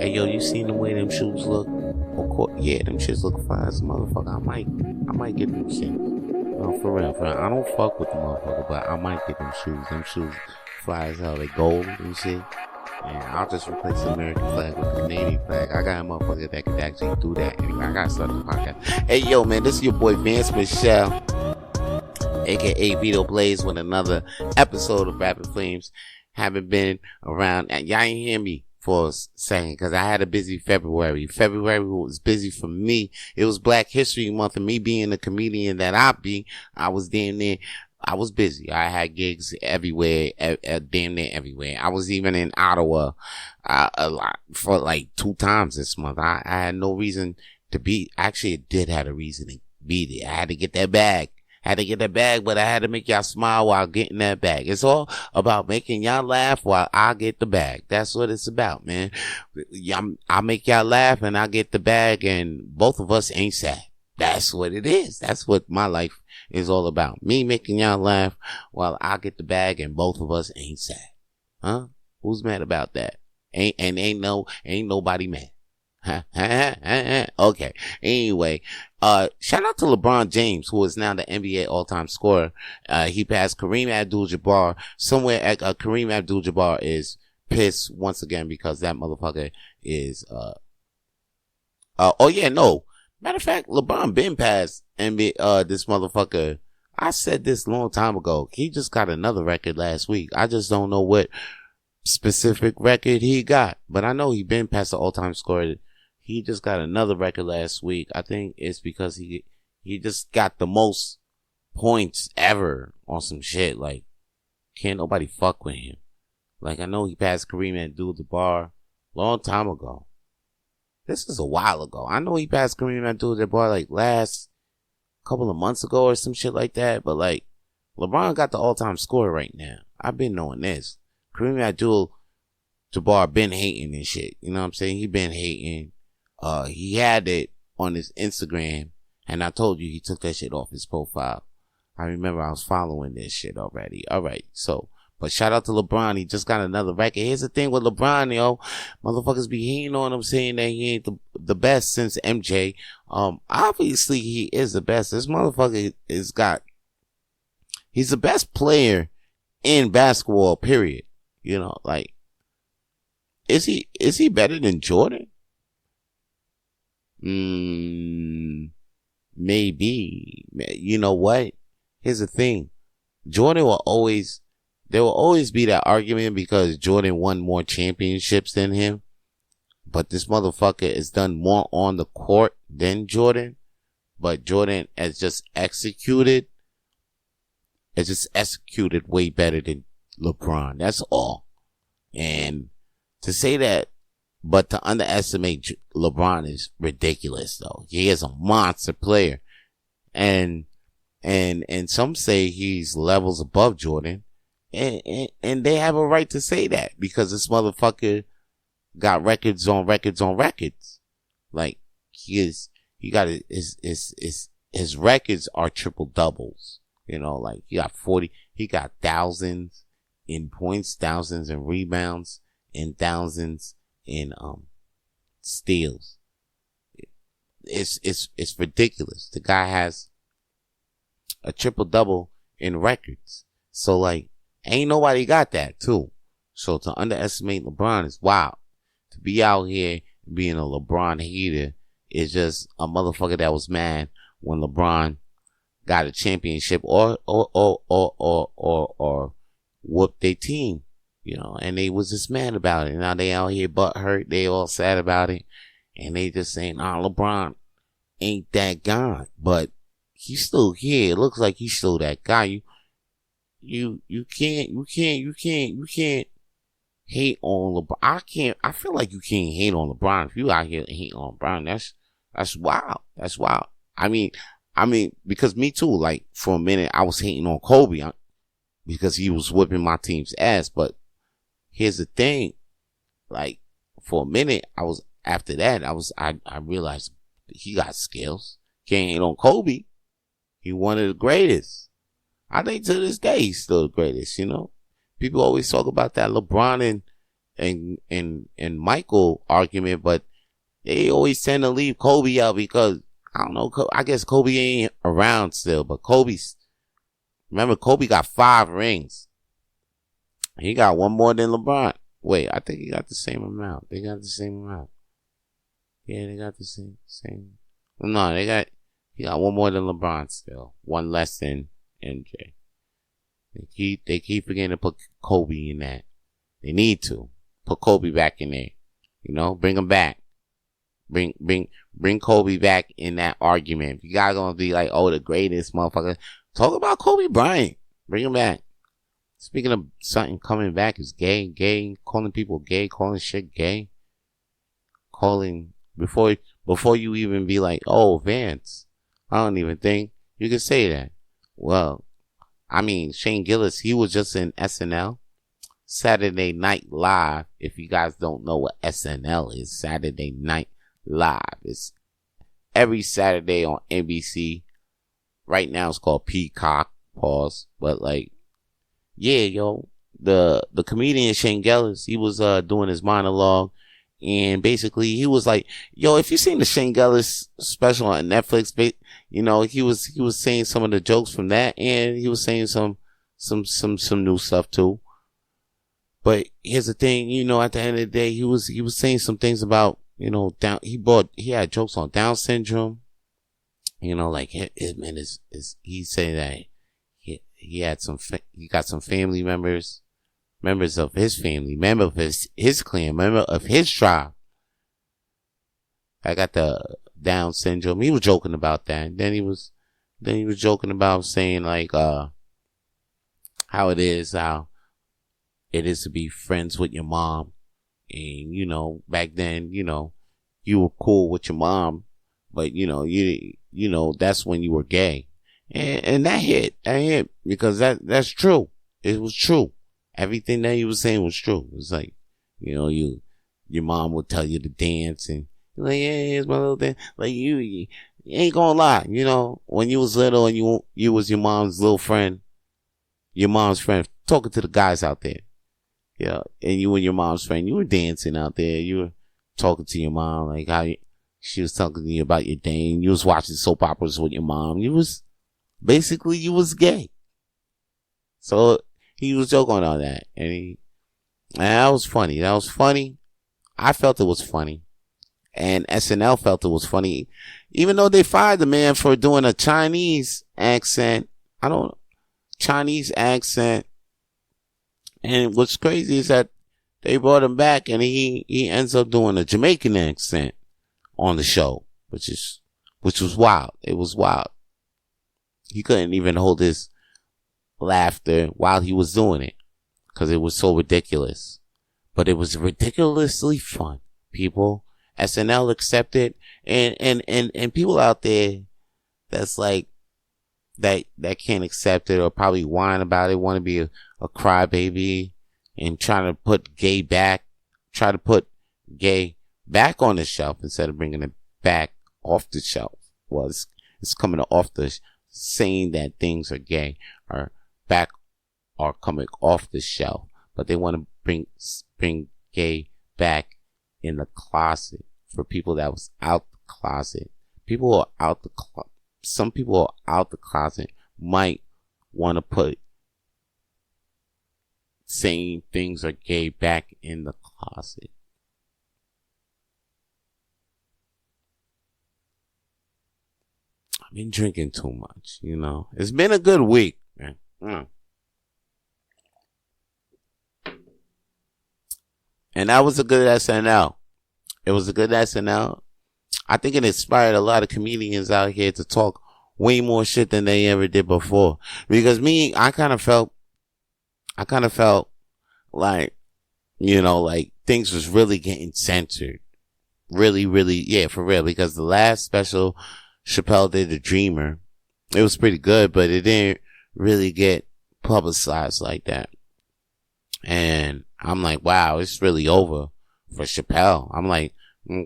Hey yo, you seen the way them shoes look? Of course, yeah, them shits look fine as a motherfucker. I might get them shit. No, for real. I don't fuck with the motherfucker, but I might get them shoes. Them shoes fly as hell. They gold and shit. And I'll just replace the American flag with the Canadian flag. I got a motherfucker that could actually do that. Anyway, I gotta start the podcast. Hey yo, man, this is your boy Vance Michelle, aka Vito Blaze, with another episode of Rapid Flames. Haven't been around, and y'all ain't hear me for a second because I had a busy February. February was busy for me. It was Black History Month, and me being the comedian that I was damn near. I was busy. I had gigs everywhere, damn near everywhere. I was even in Ottawa a lot for like 2 times this month. I had no reason to be. Actually, it did have a reason to be there. I had to get that bag. But I had to make y'all smile while getting that bag. It's all about making y'all laugh while I get the bag. That's what it's about, man. I make y'all laugh and I get the bag, and both of us ain't sad. That's what it is. That's what my life is all about. Me making y'all laugh while I get the bag, and both of us ain't sad. Huh? Who's mad about that? Ain't nobody mad. Okay. Anyway, shout out to LeBron James, who is now the NBA all-time scorer. He passed Kareem Abdul-Jabbar. Somewhere, Kareem Abdul-Jabbar is pissed once again because that motherfucker is, matter of fact, LeBron been past NBA, this motherfucker. I said this long time ago. He just got another record last week. I just don't know what specific record he got, but I know he been past the all-time scorer. He just got another record last week. I think it's because he just got the most points ever on some shit. Like, can't nobody fuck with him. Like, I know he passed Kareem Abdul-Jabbar long time ago. This is a while ago. I know he passed Kareem Abdul-Jabbar like last couple of months ago or some shit like that. But like, LeBron got the all-time score right now. I've been knowing this. Kareem Abdul-Jabbar been hating and shit. You know what I'm saying? He been hating. He had it on his Instagram, and I told you he took that shit off his profile. I remember I was following this shit already. Alright, so, but shout out to LeBron. He just got another record. Here's the thing with LeBron, yo. Motherfuckers be hating on him, saying that he ain't the best since MJ. Obviously he is the best. This motherfucker he's the best player in basketball, period. You know, like, is he better than Jordan? Maybe. You know what? Here's the thing. There will always be that argument because Jordan won more championships than him. But this motherfucker has done more on the court than Jordan. But Jordan has just executed way better than LeBron. That's all. And to say that, but to underestimate LeBron is ridiculous, though. He is a monster player. And some say he's levels above Jordan. And they have a right to say that because this motherfucker got records on records on records. Like, his records are triple doubles. You know, like, he got thousands in points, thousands in rebounds, and thousands in steals. It's ridiculous. The guy has a triple double in records. So like, ain't nobody got that too. So to underestimate LeBron is wild. To be out here being a LeBron hater is just a motherfucker that was mad when LeBron got a championship or whooped their team. You know, and they was just mad about it. Now they out here butt hurt. They all sad about it. And they just saying, LeBron ain't that guy. But he's still here. It looks like he's still that guy. You can't hate on LeBron. I feel like you can't hate on LeBron. If you out here hating on LeBron, that's wild. That's wild. I mean, because me too, like, for a minute, I was hating on Kobe because he was whipping my team's ass. But here's the thing, like, for a minute, I realized he got skills. Can't hate on Kobe. He one of the greatest. I think to this day, he's still the greatest, you know? People always talk about that LeBron and Michael argument, but they always tend to leave Kobe out because I don't know. I guess Kobe ain't around still, but remember Kobe got 5 rings. He got one more than LeBron. Wait, I think he got the same amount. They got the same amount. Yeah, they got the same. No, he got one more than LeBron still. One less than MJ. They keep forgetting to put Kobe in that. They need to put Kobe back in there. You know, bring him back. Bring Kobe back in that argument. If you guys gonna be like, oh, the greatest motherfucker, talk about Kobe Bryant. Bring him back. Speaking of something coming back is gay, calling people gay, calling shit gay, calling before you even be like, oh, Vance. I don't even think you could say that. Well, I mean, Shane Gilis, he was just in SNL. Saturday Night Live. If you guys don't know what SNL is, Saturday Night Live. It's every Saturday on NBC. Right now it's called Peacock. Pause. But like, yeah, yo, the comedian Shane Gilis, he was doing his monologue, and basically he was like, yo, if you seen the Shane Gilis special on Netflix, you know, he was saying some of the jokes from that, and he was saying some new stuff too. But here's the thing, you know, at the end of the day, he was saying some things about, you know, he had jokes on Down syndrome. You know, like he said that he got some family members of his family, member of his clan, member of his tribe. I got the Down syndrome. He was joking about that. And then he was joking about saying like how it is to be friends with your mom. And, you know, back then, you know, you were cool with your mom, but you know, that's when you were gay. And that hit because that's true. It was true. Everything that he was saying was true. It was like, you know, your mom would tell you to dance and you're like, yeah, here's my little dance. Like you ain't gonna lie, you know, when you was little and you was your mom's little friend, your mom's friend, talking to the guys out there. Yeah, and you and your mom's friend, you were dancing out there. You were talking to your mom, like how she was talking to you about your day. And you was watching soap operas with your mom. You was gay. So he was joking on that, and that was funny. That was funny. I felt it was funny, and SNL felt it was funny, even though they fired the man for doing a Chinese accent. Chinese accent. And what's crazy is that they brought him back and he ends up doing a Jamaican accent on the show, which was wild. It was wild. He couldn't even hold his laughter while he was doing it because it was so ridiculous. But it was ridiculously fun. People, SNL accepted, and people out there that's like that can't accept it or probably whine about it, want to be a crybaby and try to put gay back on the shelf instead of bringing it back off the shelf. Well, it's coming off saying that things are gay are coming off the shelf, but they want to bring gay back in the closet for people that was out the closet. Some people who are out the closet might want to put saying things are gay back in the closet. I've been drinking too much, you know. It's been a good week, man. And that was a good SNL. It was a good SNL. I think it inspired a lot of comedians out here to talk way more shit than they ever did before. Because I kind of felt like, you know, like things was really getting censored. Really, really, yeah, for real. Because the last special Chappelle did, The Dreamer, it was pretty good, but it didn't really get publicized like that. And I'm like, wow, it's really over for Chappelle. I'm like,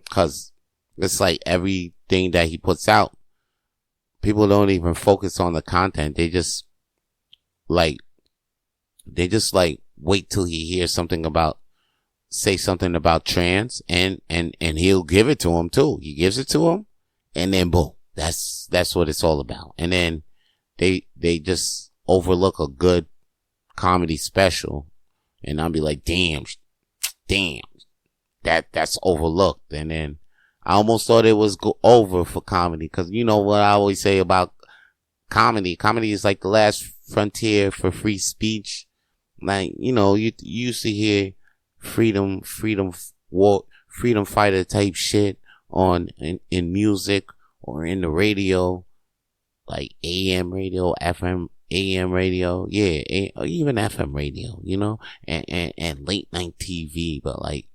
cause it's like everything that he puts out, people don't even focus on the content. They just like wait till he hears something about say something about trans, and he'll give it to him too. He gives it to him, and then boom, that's what it's all about. And then they just overlook a good comedy special, and I'll be like, damn, that's overlooked. And then I almost thought it was over for comedy, because you know what I always say about comedy. Comedy is like the last frontier for free speech. Like, you know, you used to hear freedom fighter type shit in music or in the radio, like AM radio, FM, AM radio, yeah, or even FM radio, you know, and late night TV. But like,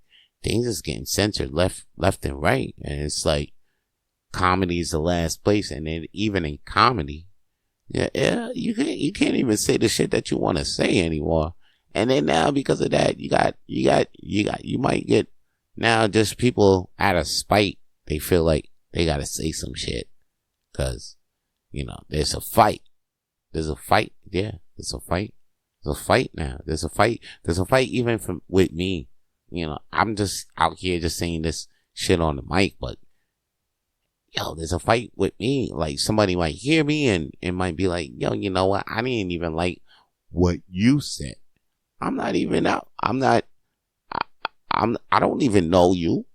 things is getting censored left and right, and it's like comedy is the last place. And then even in comedy, yeah, you can't even say the shit that you want to say anymore. And then now, because of that, you might get now just people out of spite. They feel like they gotta say some shit, cause, you know, there's a fight. Yeah, there's a fight. There's a fight now. There's a fight even with me. You know, I'm just out here just saying this shit on the mic, but yo, there's a fight with me. Like, somebody might hear me and might be like, yo, you know what? I didn't even like what you said. I'm not even out. I don't even know you,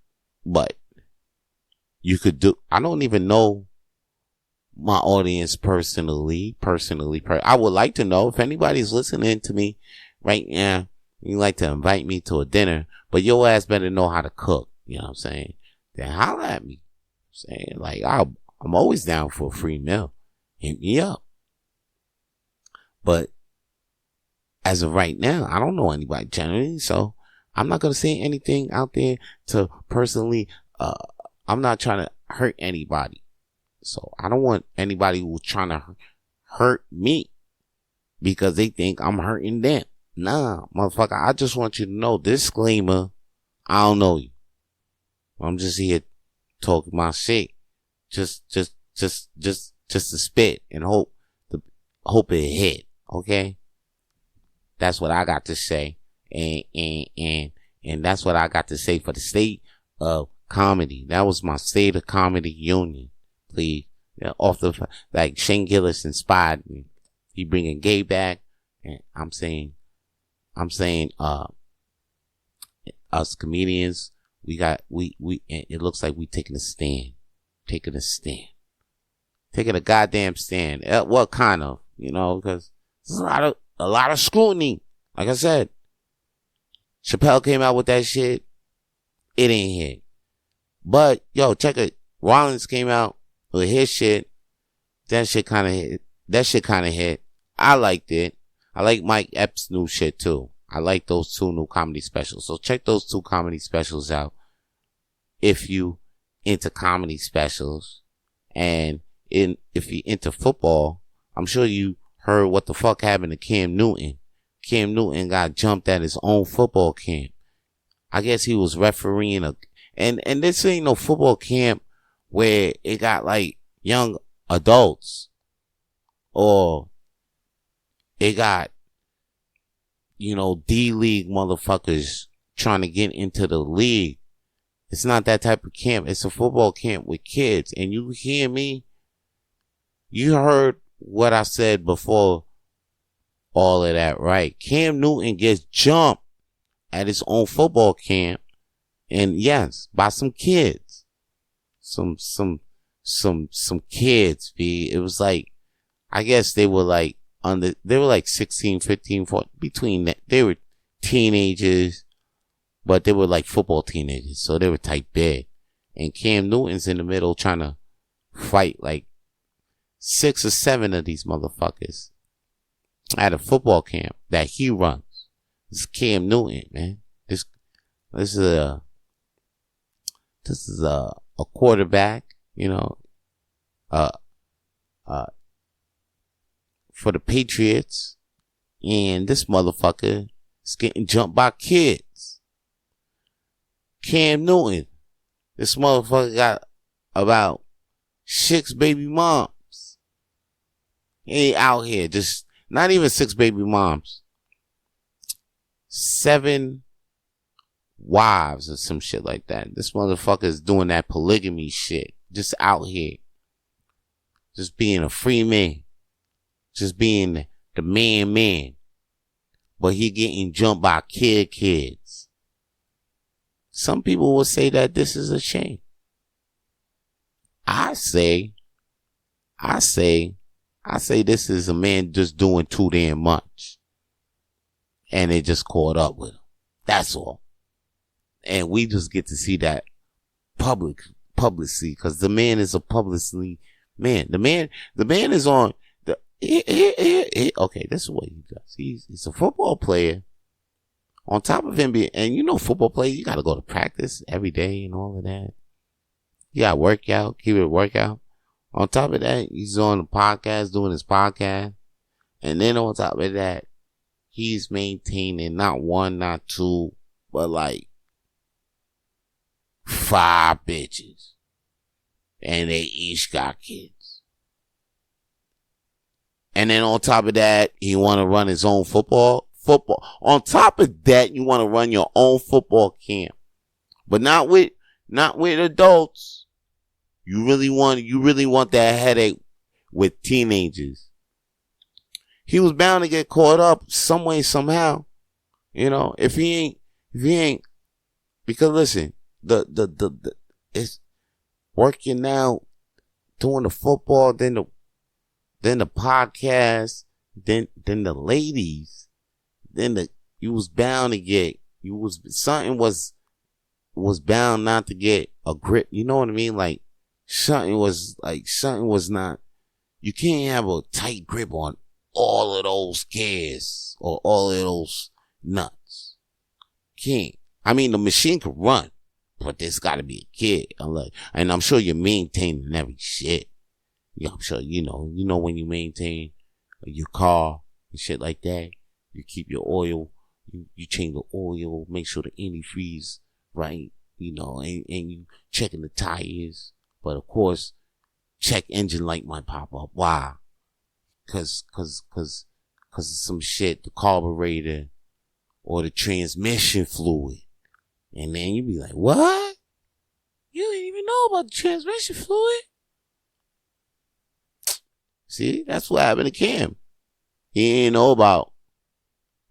but you could do, I don't even know my audience personally. I would like to know if anybody's listening to me right now. You like to invite me to a dinner, but your ass better know how to cook. You know what I'm saying? Then holler at me. Saying, like, I'm always down for a free meal. Hit me up. But as of right now, I don't know anybody generally, so I'm not gonna say anything out there to personally. I'm not trying to hurt anybody, so I don't want anybody who's trying to hurt me because they think I'm hurting them. Nah, motherfucker, I just want you to know, disclaimer, I don't know you. I'm just here talking my shit. Just to spit and hope it hit. Okay? That's what I got to say. And that's what I got to say for the state of comedy. That was my state of comedy union. Please. Yeah, like Shane Gilis inspired me. He bringing gay back, and I'm saying, us comedians, it looks like we taking a goddamn stand. What kind of, you know, because there's a lot of scrutiny. Like I said, Chappelle came out with that shit. It ain't hit. But, yo, check it. Rollins came out with his shit. That shit kind of hit. I liked it. I like Mike Epps' new shit too. I like those 2 new comedy specials. So check those 2 comedy specials out if you into comedy specials. And if you into football, I'm sure you heard what the fuck happened to Cam Newton. Cam Newton got jumped at his own football camp. I guess he was refereeing and this ain't no football camp where it got like young adults, or it got, you know, D-League motherfuckers trying to get into the league. It's not that type of camp. It's a football camp with kids. And you hear me? You heard what I said before all of that, right? Cam Newton gets jumped at his own football camp, and yes, by some kids. Some kids, B. It was like, I guess they were like 16, 15, 14, between that. They were teenagers, but they were like football teenagers, so they were type big. And Cam Newton's in the middle trying to fight like 6 or 7 of these motherfuckers at a football camp that he runs. This is Cam Newton, man. This is a quarterback, you know, for the Patriots, and this motherfucker is getting jumped by kids. Cam Newton, this motherfucker got about 6 baby moms. He ain't out here, just not even 6 baby moms. 7 wives or some shit like that. This motherfucker is doing that polygamy shit. Just out here. Just being a free man. Just being the man. But he getting jumped by kids. Some people will say that this is a shame. I say this is a man just doing too damn much. And it just caught up with him. That's all. And we just get to see that publicly, because the man is a publicly man. The man is on the, okay, this is what he does. He's a football player. On top of him being, and you know, football players, you gotta go to practice every day and all of that. You gotta work out, keep it workout. On top of that, he's on the podcast, doing his podcast. And then on top of that, he's maintaining not one, not two, but like 5 bitches. And they each got kids. And then on top of that, he want to run his own football. On top of that, you want to run your own football camp. But not with adults. You really want that headache with teenagers. He was bound to get caught up some way, somehow. You know, if he ain't, because listen, it's working out, doing the football, then the podcast, then the ladies, you was bound to get, something was bound not to get a grip. You know what I mean? Like something was not, you can't have a tight grip on all of those kids or all of those nuts. Can't. I mean, the machine could run, but there's got to be a kid. And I'm sure you're maintaining every shit. Yeah, I'm sure you know when you maintain your car and shit like that. You keep your oil. You change the oil. Make sure the antifreeze right. You know, and you checking the tires. But of course, check engine light might pop up. Why? Cause of some shit, the carburetor or the transmission fluid. And then you be like, what? You didn't even know about the transmission fluid? See, that's what happened to Cam. He didn't know about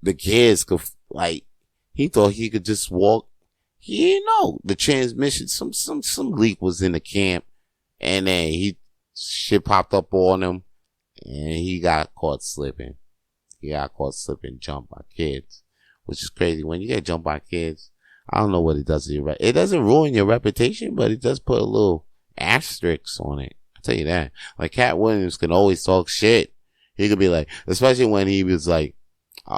the kids could, like, he thought he could just walk. He didn't know the transmission, some leak was in the camp, and then shit popped up on him, and he got caught slipping. Jumped by kids, which is crazy. When you get jumped by kids, I don't know what it does to your it doesn't ruin your reputation, but it does put a little asterisk on it. I'll tell you that. Like Cat Williams can always talk shit. He could be like, especially when he was like,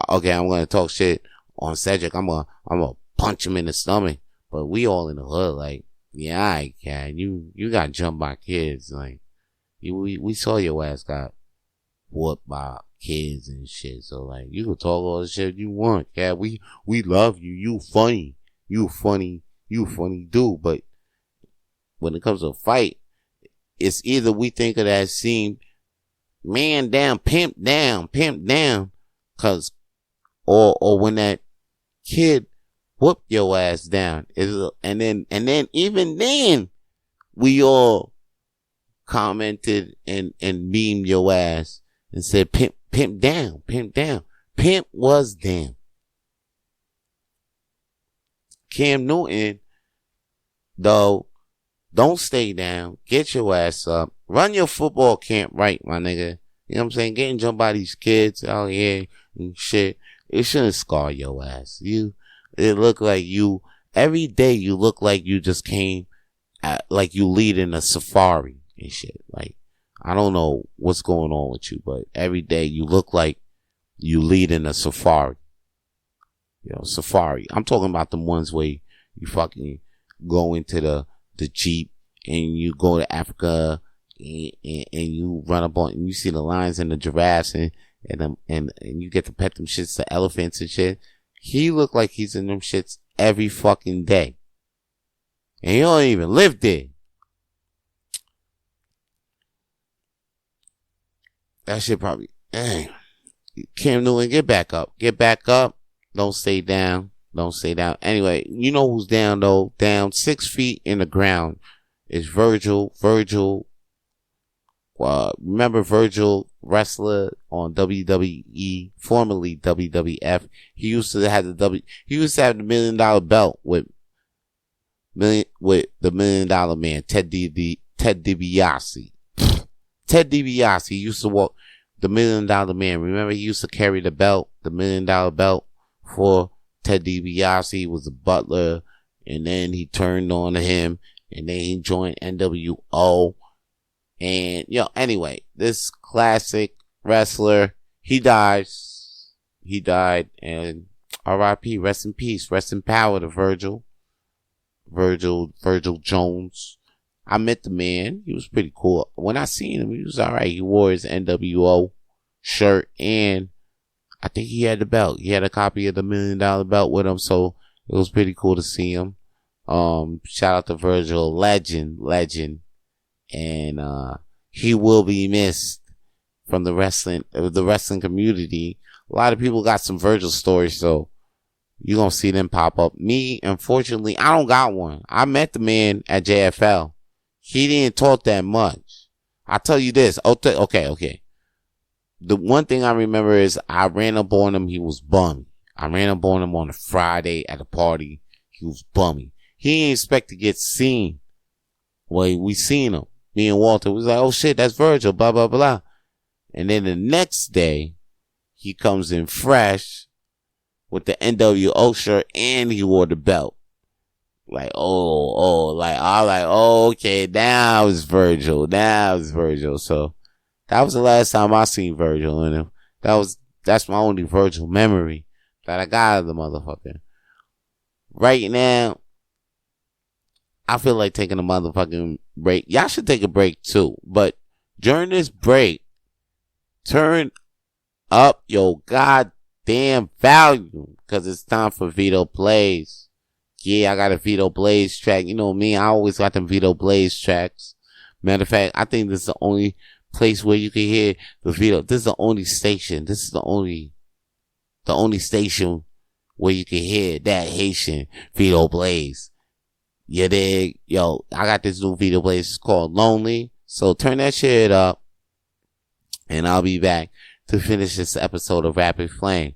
okay, I'm gonna talk shit on Cedric. I'm gonna punch him in the stomach. But we all in the hood, like, yeah, all right, Cat, you got jumped by kids. Like, we saw your ass got whooped by kids and shit. So like, you can talk all the shit you want, Cat. We love you. You funny dude. But when it comes to a fight, it's either we think of that scene, man down, pimp down, cause, or when that kid whoop your ass down, and then even then, we all commented and memed your ass and said pimp down. Pimp was down. Cam Newton, though, don't stay down. Get your ass up. Run your football camp right, my nigga. You know what I'm saying? Getting jumped by these kids out here and shit, it shouldn't scar your ass. It look like you, every day you look like you just came like you leading a safari and shit. Like, I don't know what's going on with you, but every day you look like you leading a safari. You know, safari. I'm talking about the ones where you fucking go into the Jeep and you go to Africa and you run up on, and you see the lions and the giraffes and you get to pet them shits, the elephants and shit. He look like he's in them shits every fucking day. And he don't even live there. That shit probably, dang. Cam Newton, get back up. Don't stay down. Don't say down. Anyway, you know who's down though? Down 6 feet in the ground is Virgil. Remember Virgil, wrestler on WWE, formerly WWF. He used to have the $1 million belt with the $1 million man, Ted DiBiase. Ted DiBiase used to walk the $1 million man. Remember, he used to carry the belt, the $1 million belt for Ted DiBiase. He was a butler, and then he turned on to him, and then he joined NWO. And, anyway, this classic wrestler, he died, and R.I.P., rest in peace, rest in power to Virgil Jones. I met the man. He was pretty cool. When I seen him, he was alright. He wore his NWO shirt, and I think he had the belt. He had a copy of the $1 million belt with him, so it was pretty cool to see him. Shout out to Virgil, legend. And he will be missed from the wrestling community. A lot of people got some Virgil stories, so you're gonna see them pop up. Me, unfortunately, I don't got one. I met the man at JFL. He didn't talk that much. I'll tell you this. Okay. The one thing I remember is I ran up on him. He was bummy. I ran up on him on a Friday at a party. He was bummy. He didn't expect to get seen. Well, we seen him. Me and Walter was like, oh shit, that's Virgil, blah, blah, blah. And then the next day, he comes in fresh with the NWO shirt and he wore the belt. Like, okay, now it's Virgil. So that was the last time I seen Virgil in him. That's my only Virgil memory that I got of the motherfucker. Right now, I feel like taking a motherfucking break. Y'all should take a break too. But during this break, turn up your goddamn volume, because it's time for Vito Plays. Yeah, I got a Vito Blaze track. You know me, I always got them Vito Blaze tracks. Matter of fact, I think this is the only place where you can hear the Vito. This is the only station. This is the only station where you can hear that Haitian Vito Blaze. You dig? Yo, I got this new Vito Blaze. It's called Lonely. So turn that shit up, and I'll be back to finish this episode of Rapid Flames.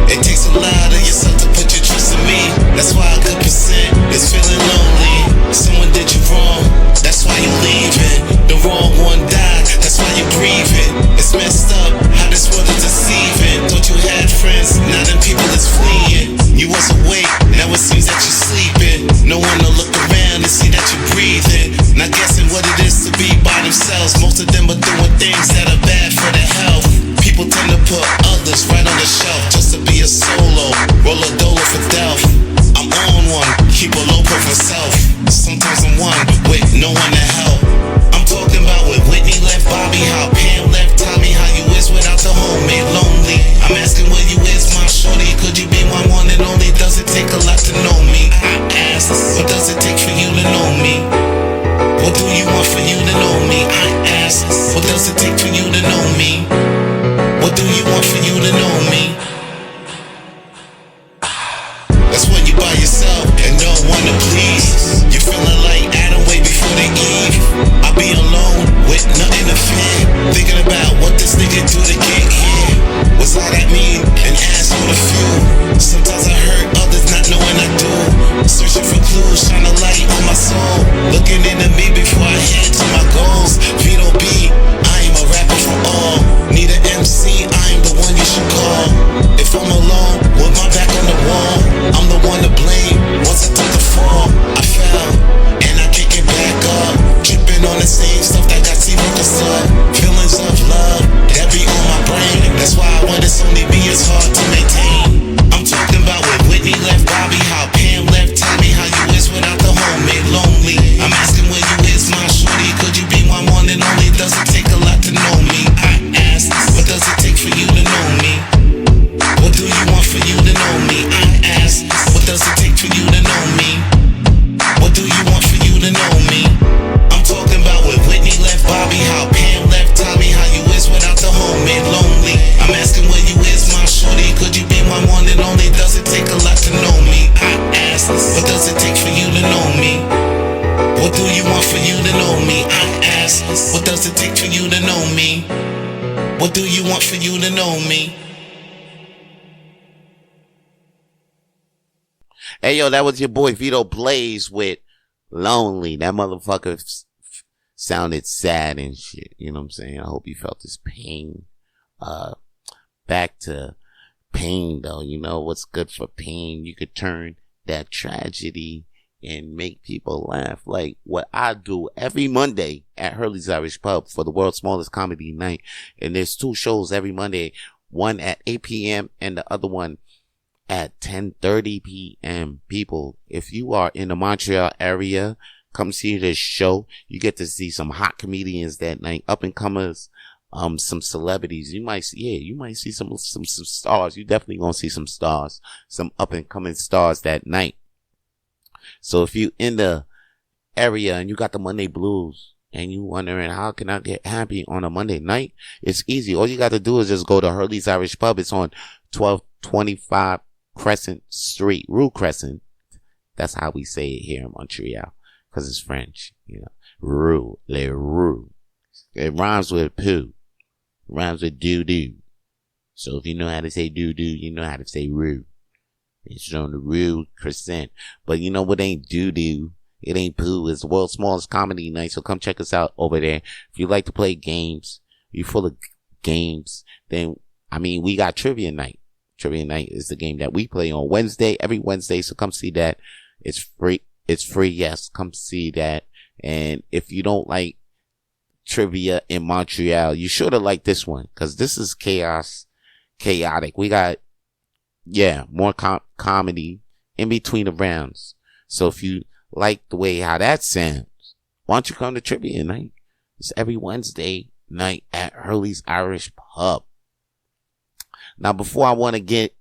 It takes a lot of yourself to put your trust in me. That's why a good percent is feeling lonely. Someone did you wrong, that's why you leaving. The wrong one died, that's why you grieving. It's messed up how this world is deceiving. Thought you had friends, now them people is fleeing. You was awake, now it seems that you're sleeping. No one to look around and see that you're breathing. Not guessing what it is to be by themselves. Most of them are doing things that are bad for their health. People tend to put others right on the shelf just to be a solo. Roll a dollar for death. I'm on one, keep a low profile self. Sometimes I'm one with no one to help. I'm talking about when Whitney left Bobby, how Pam left Tommy, how you is without the homemade lonely. I'm asking where you is, my shorty. Could you be my one and only? Does it take a lot to know me? I ask, what does it take for you to know me? What do you want for you to know me? I ask, what does it take for you to know me? What do you want for you to know me? That's when you by yourself and don't wanna please. You feeling like Adam way before the Eve. I'll be alone with nothing to fear, thinking about what this nigga do to get here. What's all that mean? And ask for the few. Sometimes I hurt others not knowing I do. Searching for clues, shine a light on my soul. Looking into me before I head to my goals. Vito B, I am a rapper for all. you to know me? I ask, what does it take for you to know me? What do you want for you to know me? Hey, yo, that was your boy Vito Blaze with Lonely. That motherfucker sounded sad and shit. You know what I'm saying? I hope you felt his pain. Back to pain, though. You know what's good for pain? You could turn that tragedy and make people laugh, like what I do every Monday at Hurley's Irish Pub for the world's smallest comedy night. And there's 2 shows every Monday, one at 8 p.m. and the other one at 10:30 p.m. People, if you are in the Montreal area, come see this show. You get to see some hot comedians that night, up and comers, some celebrities. You might see some stars. You definitely gonna see some stars, some up and coming stars that night. So if you in the area and you got the Monday blues and you wondering how can I get happy on a Monday night, it's easy. All you got to do is just go to Hurley's Irish Pub. It's on 1225 Crescent Street, Rue Crescent. That's how we say it here in Montreal, because it's French, you know. Rue, le Rue. It rhymes with poo. It rhymes with doo-doo. So if you know how to say doo-doo, you know how to say Rue. It's on the Rue Crescent. But you know what ain't doo-doo? It ain't poo. It's the world's smallest comedy night. So come check us out over there. If you like to play games, you're full of games, then, we got trivia night. Trivia night is the game that we play on Wednesday, every Wednesday. So come see that. It's free. It's free. Yes. Come see that. And if you don't like trivia in Montreal, you should have liked this one, because this is chaotic. We got, more comedy in between the rounds. So if you like the way how that sounds, why don't you come to trivia night? It's every Wednesday night at Hurley's Irish Pub. Now, before I want to get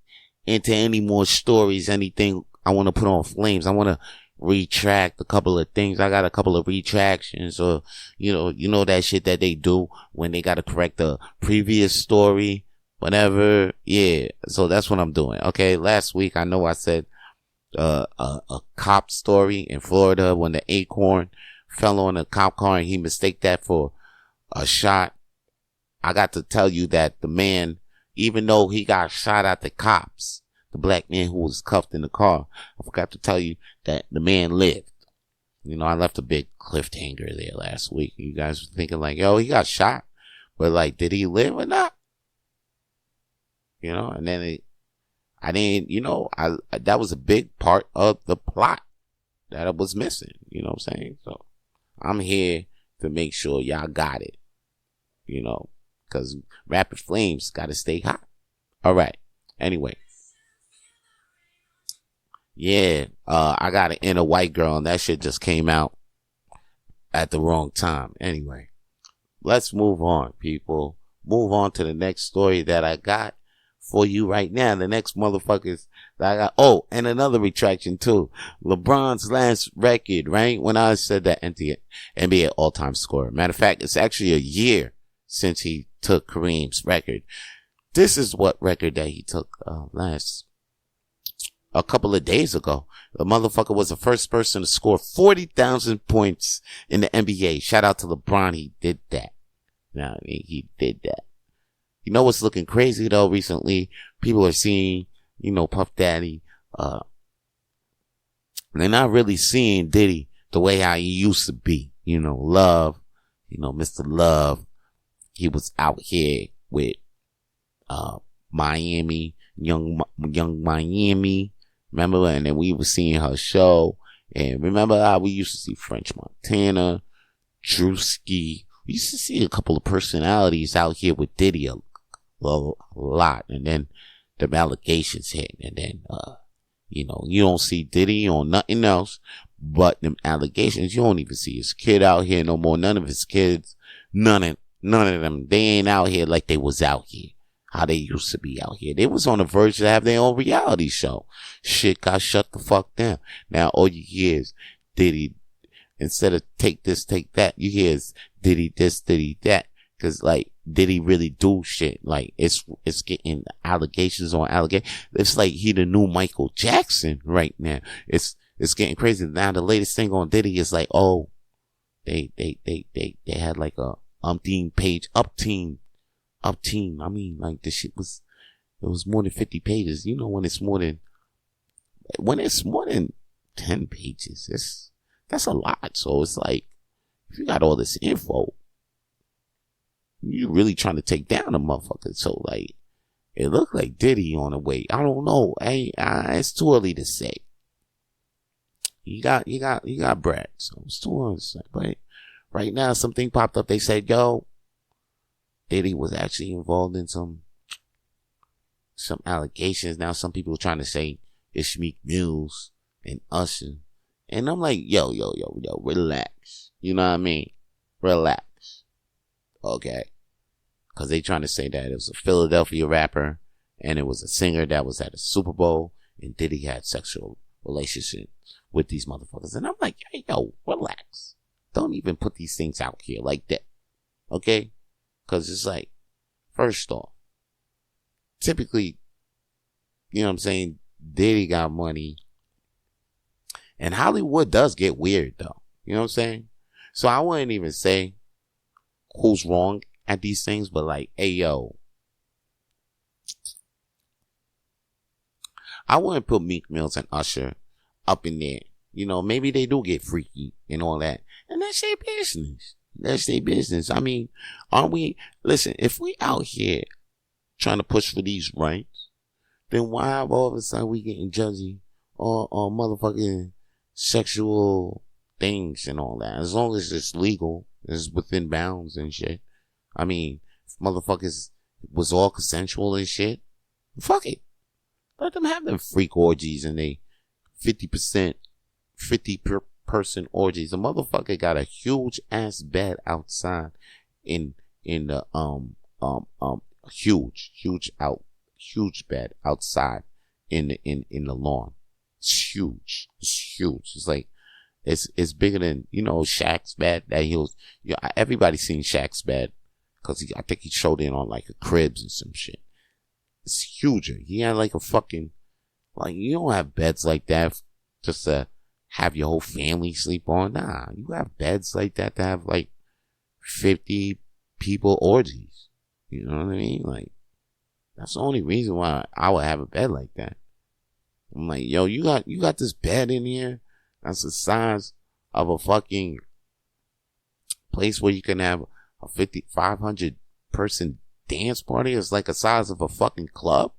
into any more stories, anything I want to put on flames, I want to retract a couple of things. I got a couple of retractions, or, you know that shit that they do when they got to correct the previous story, whatever. Yeah. So that's what I'm doing. Okay. Last week, I know I said, a cop story in Florida when the acorn fell on a cop car and he mistaked that for a shot. I got to tell you that the man, even though he got shot at the cops, the black man who was cuffed in the car, I forgot to tell you that the man lived. I left a big cliffhanger there last week. You guys were thinking like, yo, he got shot. But like, did he live or not? And then that was a big part of the plot that was missing. You know what I'm saying? So I'm here to make sure y'all got it. Because Rapid Flames got to stay hot. All right. Anyway. Yeah. I got an inner white girl, and that shit just came out at the wrong time. Anyway. Let's move on, people. Move on to the next story that I got for you right now. The next motherfuckers that I got. Oh, and another retraction too. LeBron's last record, right? When I said that NBA all-time scorer. Matter of fact, it's actually a year since he took Kareem's record. This is what record that he took a couple of days ago. The motherfucker was the first person to score 40,000 points in the NBA. Shout out to LeBron. He did that. He did that. You know what's looking crazy though recently? People are seeing, Puff Daddy, they're not really seeing Diddy the way how he used to be. Love, Mr. Love. He was out here with, Miami, young Miami. Remember? And then we were seeing her show. And remember how we used to see French Montana, Drewski. We used to see a couple of personalities out here with Diddy a lot. And then the allegations hit. And then, you don't see Diddy on nothing else but them allegations. You don't even see his kid out here no more. None of his kids. None of them. They ain't out here like they was out here. How they used to be out here. They was on the verge to have their own reality show. Shit got shut the fuck down. Now all you hear is Diddy. Instead of take this, take that, you hear is Diddy this, Diddy that. Cause like, Diddy really do shit. Like, it's getting allegations on allegations. It's like he the new Michael Jackson right now. It's getting crazy. Now the latest thing on Diddy is like, oh, they had like a umpteen page up team. I mean, like the shit was, it was more than 50 pages. You know, when it's more than 10 pages, that's a lot. So it's like, if you got all this info, you really trying to take down a motherfucker. So like, it looked like Diddy on the way. I don't know. It's too early to say. You got bread. So it's too early to say. But right now, something popped up. They said, yo, Diddy was actually involved in some allegations. Now some people are trying to say it's Millz and Usher. And I'm like, yo, relax. You know what I mean? Relax. Okay. Cause they trying to say that it was a Philadelphia rapper and it was a singer that was at a Super Bowl and Diddy had sexual relationships with these motherfuckers. And I'm like, hey, yo, relax. Don't even put these things out here like that. Okay? Cause it's like, first off, typically, you know what I'm saying, Diddy got money. And Hollywood does get weird though. You know what I'm saying? So I wouldn't even say who's wrong at these things, but like, hey yo, I wouldn't put Meek Mills and Usher up in there. You know, maybe they do get freaky and all that. And that's their business. That's their business. I mean, listen, if we out here trying to push for these rights, then why all of a sudden we getting judgy or motherfucking sexual things and all that? As long as it's legal, it's within bounds and shit. I mean, if motherfuckers was all consensual and shit, fuck it. Let them have them freak orgies and they 50 per person orgies. A motherfucker got a huge ass bed outside in the huge bed outside in the lawn. It's huge. It's like it's bigger than, you know, Shaq's bed that he was, you know, everybody's seen Shaq's bed because I think he showed in on like a Cribs and some shit. It's huger. He had like a fucking, like, you don't have beds like that just to have your whole family sleep on. Nah, you have beds like that to have like 50 people orgies. You know what I mean? Like, that's the only reason why I would have a bed like that. I'm like, yo, you got this bed in here that's the size of a fucking place where you can have a 500 person dance party. It's like the size of a fucking club.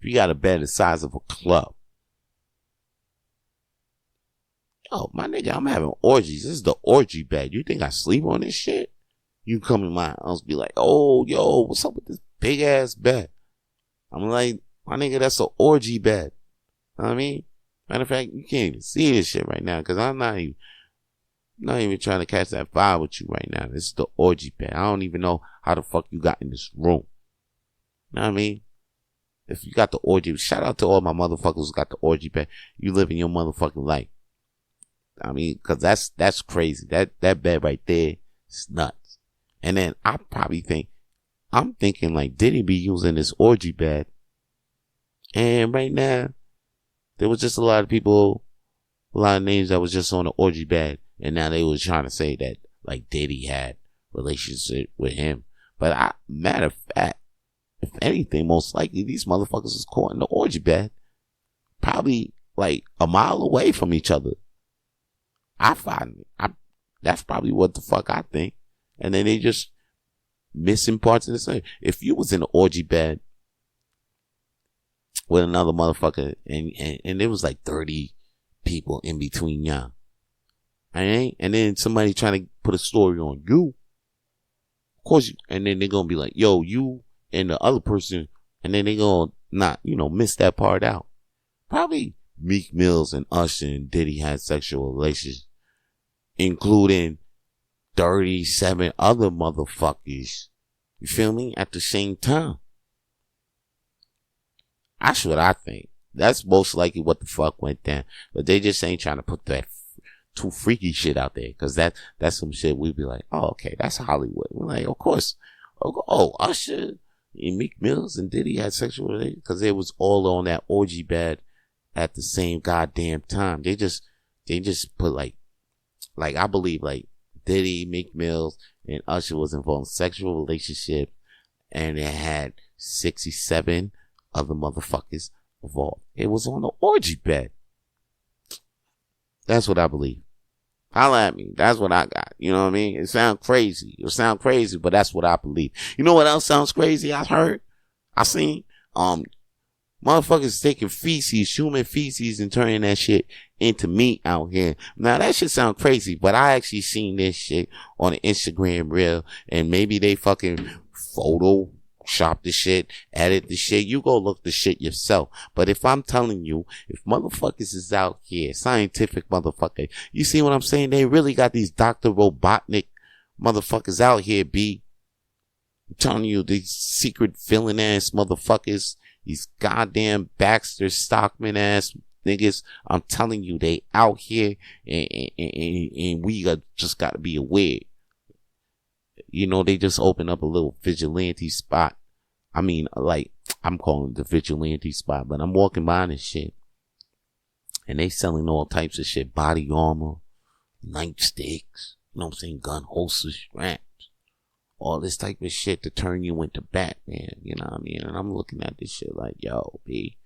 If you got a bed the size of a club, yo, my nigga, I'm having orgies. This is the orgy bed. You think I sleep on this shit? You come in my house, be like, oh, yo, what's up with this big ass bed? I'm like, my nigga, that's an orgy bed. Know what I mean? Matter of fact, you can't even see this shit right now because I'm not even trying to catch that vibe with you right now. This is the orgy bed. I don't even know how the fuck you got in this room. Know what I mean? If you got the orgy, shout out to all my motherfuckers who got the orgy bed. You living your motherfucking life. I mean, cause that's crazy. That bed right there is nuts. And then I'm thinking like Diddy be using this orgy bed. And right now, there was just a lot of people, a lot of names that was just on the orgy bed. And now they was trying to say that like Diddy had relationship with him. But matter of fact, if anything, most likely these motherfuckers was caught in the orgy bed. Probably like a mile away from each other. That's probably what the fuck I think. And then they just missing parts of the story. If you was in an orgy bed with another motherfucker and there was like 30 people in between y'all, and then somebody trying to put a story on you, of course, and then they're gonna be like, yo, you and the other person, and then they gonna not, miss that part out. Probably Meek Mills and Usher and Diddy had sexual relations, including 37 other motherfuckers. You feel me? At the same time. That's what I think. That's most likely what the fuck went down. But they just ain't trying to put that too freaky shit out there. Cause that's some shit we'd be like, oh, okay, that's Hollywood. We're like, of course. Oh, Usher and Meek Mills and Diddy had sexual relations. Cause they was all on that orgy bed at the same goddamn time. They just put like I believe like Diddy, Meek Millz, and Usher was involved in sexual relationship, and it had 67 other motherfuckers involved. It was on the orgy bed. That's what I believe. Holla at me. That's what I got. You know what I mean? It sounds crazy. But that's what I believe. You know what else sounds crazy? I seen, motherfuckers taking feces, human feces, and turning that shit into meat out here. Now that shit sound crazy, but I actually seen this shit on the Instagram reel, and maybe they fucking Photoshop the shit, edit the shit. You go look the shit yourself. But if I'm telling you, if motherfuckers is out here, scientific motherfucker, you see what I'm saying? They really got these Dr. Robotnik motherfuckers out here, B. I'm telling you, these secret villain ass motherfuckers, these goddamn Baxter Stockman ass niggas, I'm telling you, they out here, and we just gotta be aware. You know, they just opened up a little vigilante spot. I mean, like, I'm calling it the vigilante spot, but I'm walking by this shit, and they selling all types of shit, body armor, nightsticks, you know what I'm saying, gun holsters, straps, all this type of shit to turn you into Batman, you know what I mean? And I'm looking at this shit like, yo, B,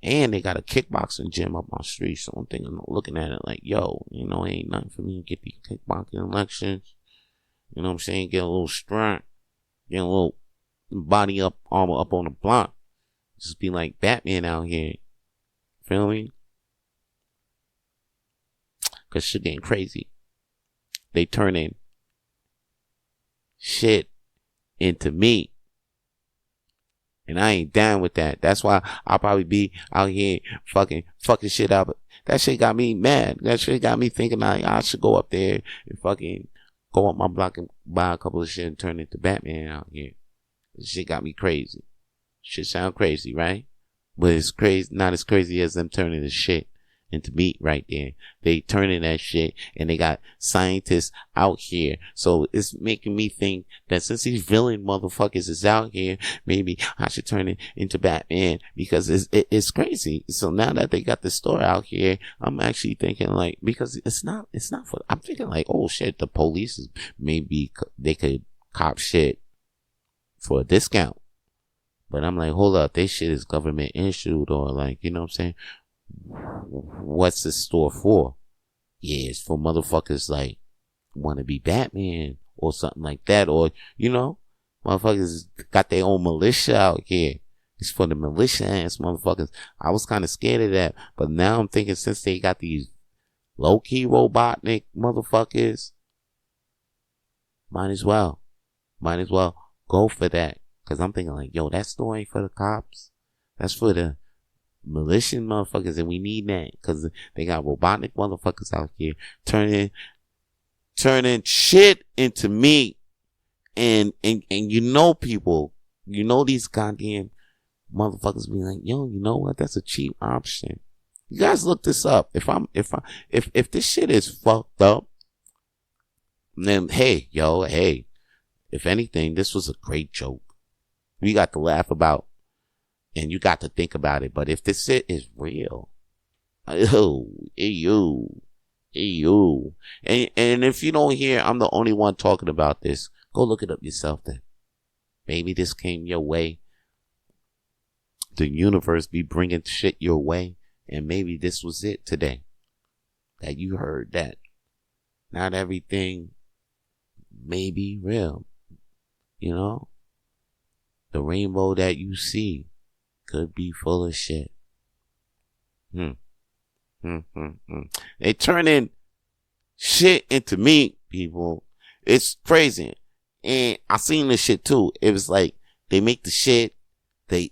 and they got a kickboxing gym up my street, so I'm looking at it like, yo, you know, it ain't nothing for me to get these kickboxing lections, you know what I'm saying, get a little strength, get a little body up, armor up on the block, just be like Batman out here, feel me? Cause shit getting crazy. They turning shit into meat. And I ain't down with that. That's why I'll probably be out here fucking shit up. That shit got me mad. That shit got me thinking like I should go up there and fucking go up my block and buy a couple of shit and turn into Batman out here. This shit got me crazy. Shit sound crazy, right? But it's crazy, not as crazy as them turning the shit into meat right there. They turning that shit, and they got scientists out here. So it's making me think that since these villain motherfuckers is out here, maybe I should turn it into Batman, because it's crazy. So now that they got the store out here, I'm actually thinking like, because it's not for, I'm thinking like, oh shit, the police is, maybe they could cop shit for a discount. But I'm like, hold up, this shit is government issued, or like, you know what I'm saying? What's the store for? Yeah, it's for motherfuckers like want to be Batman or something like that, or you know, motherfuckers got their own militia out here. It's for the militia ass motherfuckers. I was kind of scared of that, but now I'm thinking since they got these low key Robotnik motherfuckers, might as well go for that. Cause I'm thinking like, yo, that store ain't for the cops. That's for the militia motherfuckers, and we need that, cause they got robotic motherfuckers out here turning shit into meat, and you know, people, you know, these goddamn motherfuckers be like, yo, you know what? That's a cheap option. You guys look this up. If this shit is fucked up, then hey, if anything, this was a great joke. We got to laugh about. And you got to think about it. But if this shit is real, ew. And if you don't hear, I'm the only one talking about this, go look it up yourself then. Maybe this came your way. The universe be bringing shit your way. And maybe this was it today. That you heard that not everything may be real. You know? The rainbow that you see could be full of shit. They turning shit into meat, people. It's crazy. And I seen this shit too. It was like they make the shit, they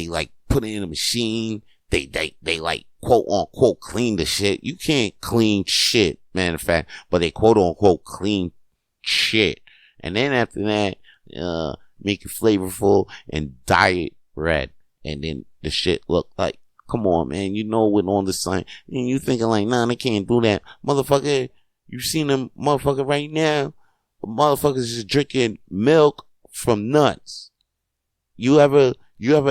like put it in a machine. They like quote unquote clean the shit. You can't clean shit, matter of fact, but they quote unquote clean shit. And then after that, make it flavorful and dye it red. And then the shit look like, come on, man, you know what on the sign. And you thinking like, nah, they can't do that. Motherfucker, you seen them motherfucker right now? Motherfuckers is drinking milk from nuts. You ever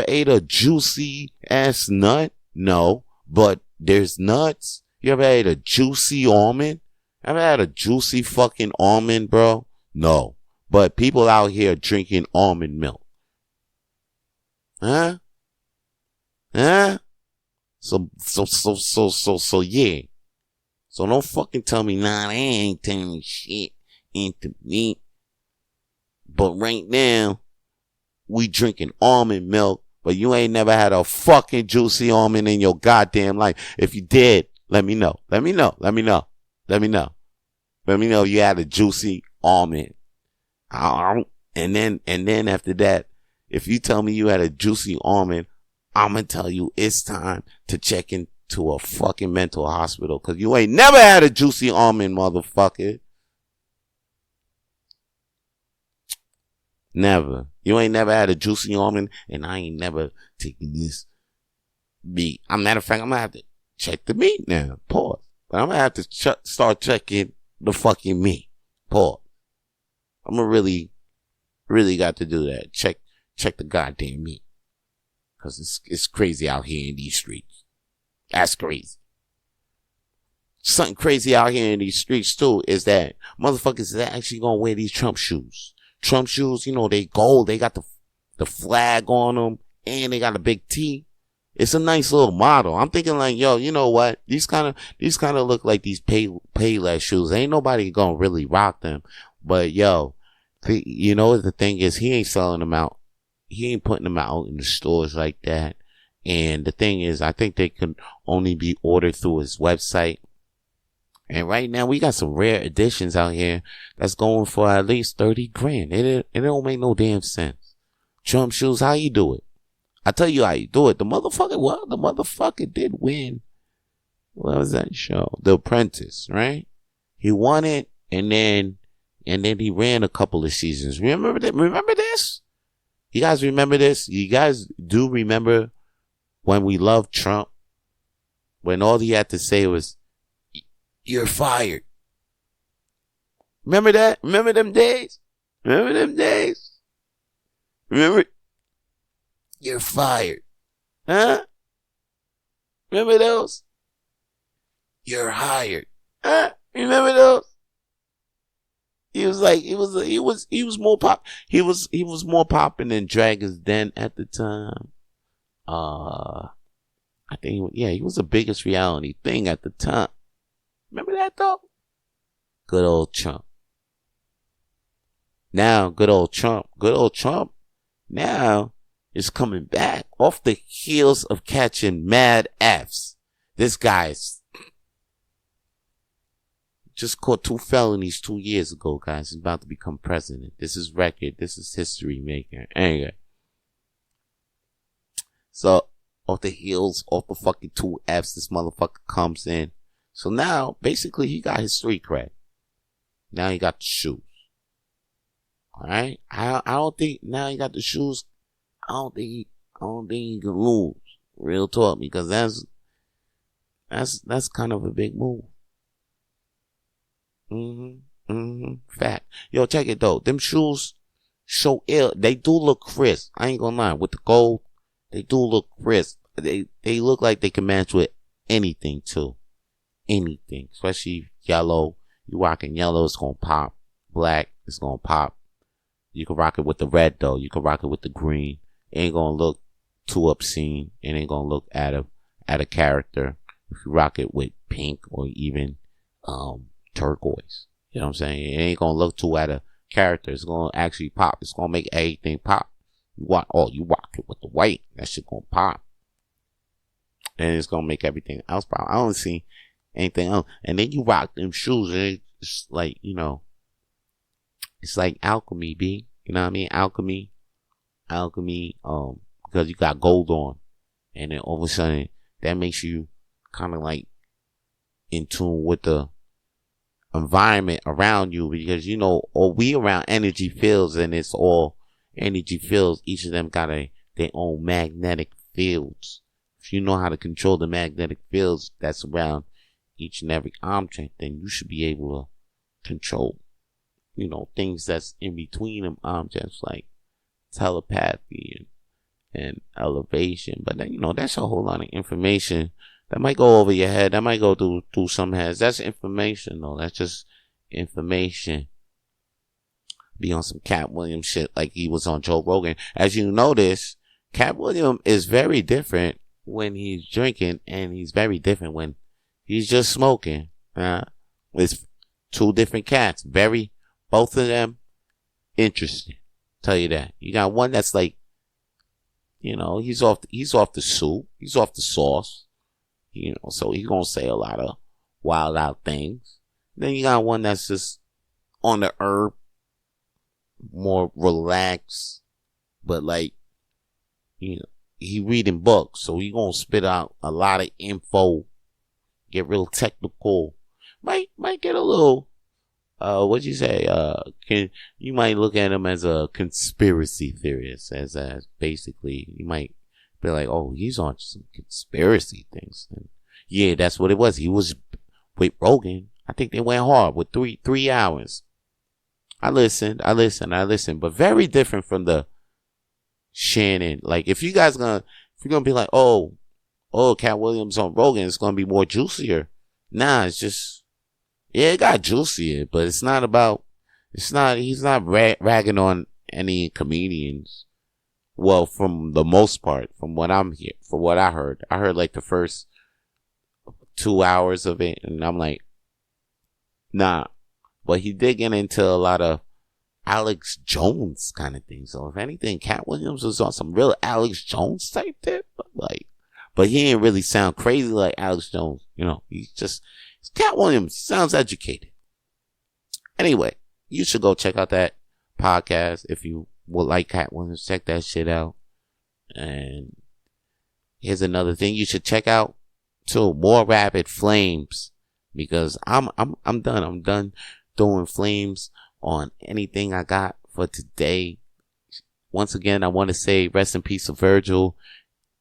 ate a juicy ass nut? No, but there's nuts. You ever ate a juicy almond? Ever had a juicy fucking almond, bro? No. But people out here drinking almond milk. Huh? Huh? So yeah. So don't fucking tell me, nah, they ain't telling shit into me. But right now, we drinking almond milk, but you ain't never had a fucking juicy almond in your goddamn life. If you did, let me know. Let me know. Let me know. Let me know. Let me know you had a juicy almond. And then after that, if you tell me you had a juicy almond, I'm gonna tell you it's time to check into a fucking mental hospital, cause you ain't never had a juicy almond, motherfucker. Never. You ain't never had a juicy almond, and I ain't never taken this meat. Matter of fact, I'm gonna have to check the meat now. Pause. But I'm gonna have to start checking the fucking meat. Pause. I'm gonna really got to do that. Check the goddamn meat. Cause it's crazy out here in these streets. That's crazy. Something crazy out here in these streets too is that motherfuckers is actually gonna wear these Trump shoes. Trump shoes, you know, they gold. They got the flag on them, and they got a big T. It's a nice little model. I'm thinking like, yo, you know what? These kind of look like these Payless shoes. Ain't nobody gonna really rock them. But yo, you know the thing is, he ain't selling them out. He ain't putting them out in the stores like that. And the thing is, I think they can only be ordered through his website. And right now, we got some rare editions out here that's going for at least 30 grand. It don't make no damn sense. Trump shoes, how you do it? I tell you how you do it. The motherfucker did win. What was that show? The Apprentice, right? He won it, and then he ran a couple of seasons. Remember this? You guys remember this? You guys do remember when we loved Trump? When all he had to say was, "You're fired." Remember that? Remember them days? Remember? You're fired. Huh? Remember those? You're hired. Huh? Remember those? He was like, he was more pop. He was more popping than Dragons Den at the time. I think, he was the biggest reality thing at the time. Remember that though? Good old Trump. Now, good old Trump now is coming back off the heels of catching mad F's. This guy's just caught 2 felonies 2 years ago, guys. He's about to become president. This is record. This is history making. Anyway. So, off the fucking 2 F's, this motherfucker comes in. So now, basically, he got his street cred. Now he got the shoes. Alright? I don't think, now he got the shoes, I don't think he can lose. Real talk, because that's kind of a big move. Fact. Yo, check it though. Them shoes so ill. They do look crisp. I ain't gonna lie. With the gold, they do look crisp. They look like they can match with anything too. Anything. Especially yellow. You rocking yellow, it's gonna pop. Black, it's gonna pop. You can rock it with the red though. You can rock it with the green. It ain't gonna look too obscene. It ain't gonna look out of character. If you rock it with pink or even turquoise. You know what I'm saying? It ain't gonna look too out of character. It's gonna actually pop. It's gonna make everything pop. You rock it with the white. That shit gonna pop. And it's gonna make everything else pop. I don't see anything else. And then you rock them shoes and it's like, you know, it's like alchemy, B. You know what I mean? Alchemy, because you got gold on. And then all of a sudden, that makes you kind of like in tune with the environment around you, because you know, or we around energy fields, and it's all energy fields. Each of them got their own magnetic fields. If you know how to control the magnetic fields that's around each and every object, then you should be able to control, you know, things that's in between them objects, like telepathy and elevation. But then, you know, that's a whole lot of information That might go over your head. That might go through some heads. That's information, though. That's just information. Be on some Cat Williams shit like he was on Joe Rogan. As you notice, Cat Williams is very different when he's drinking, and he's very different when he's just smoking. It's two different cats. Both of them interesting. Tell you that. You got one that's like, he's off the soup. He's off the sauce. So he's gonna say a lot of wild out things. Then you got one that's just on the herb, more relaxed, but like, he reading books, so he gonna spit out a lot of info, get real technical, might get a little, what'd you say, you might look at him as a conspiracy theorist, as basically, you might be like, oh, he's on some conspiracy things. And yeah, that's what it was. He was with Rogan. I think they went hard with 3 hours. I listened, but very different from the Shannon. Like, if you're gonna be like, oh, Cat Williams on Rogan, it's gonna be more juicier. Nah, it's just, yeah, it got juicier, but he's not ragging on any comedians. Well, from the most part, from what I heard like the first 2 hours of it, and I'm like, nah. But he did get into a lot of Alex Jones kind of thing. So if anything, Cat Williams was on some real Alex Jones type tip. But he didn't really sound crazy like Alex Jones. He's Cat Williams. He sounds educated. Anyway, you should go check out that podcast if you would like Cat Williams. Check that shit out. And here's another thing you should check out too: more Rapid Flames, because I'm done. I'm done throwing flames on anything I got for today. Once again, I want to say rest in peace to Virgil,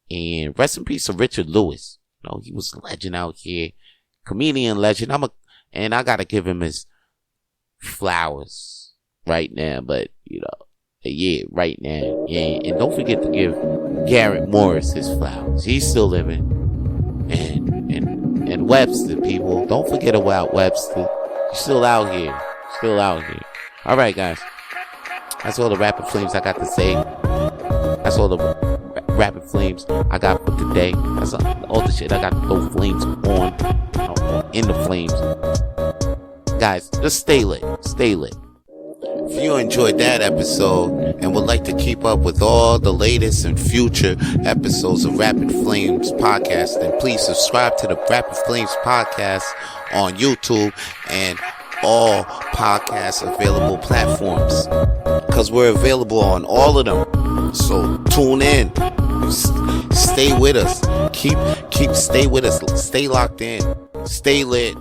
and rest in peace to Richard Lewis. He was a legend out here, comedian legend. And I gotta give him his flowers right now. But yeah, right now, yeah. And don't forget to give Garrett Morris his flowers. He's still living, and Webster, people, don't forget about Webster. He's still out here. All right, guys. That's all the Rapid Flames I got to say. That's all the Rapid Flames I got for today. That's all the shit I got to throw flames on, in the flames. Guys, just stay lit. If you enjoyed that episode and would like to keep up with all the latest and future episodes of Rapid Flames Podcast, then please subscribe to the Rapid Flames Podcast on YouTube and all podcast available platforms, because we're available on all of them. So tune in, stay with us, stay with us, stay locked in, stay lit.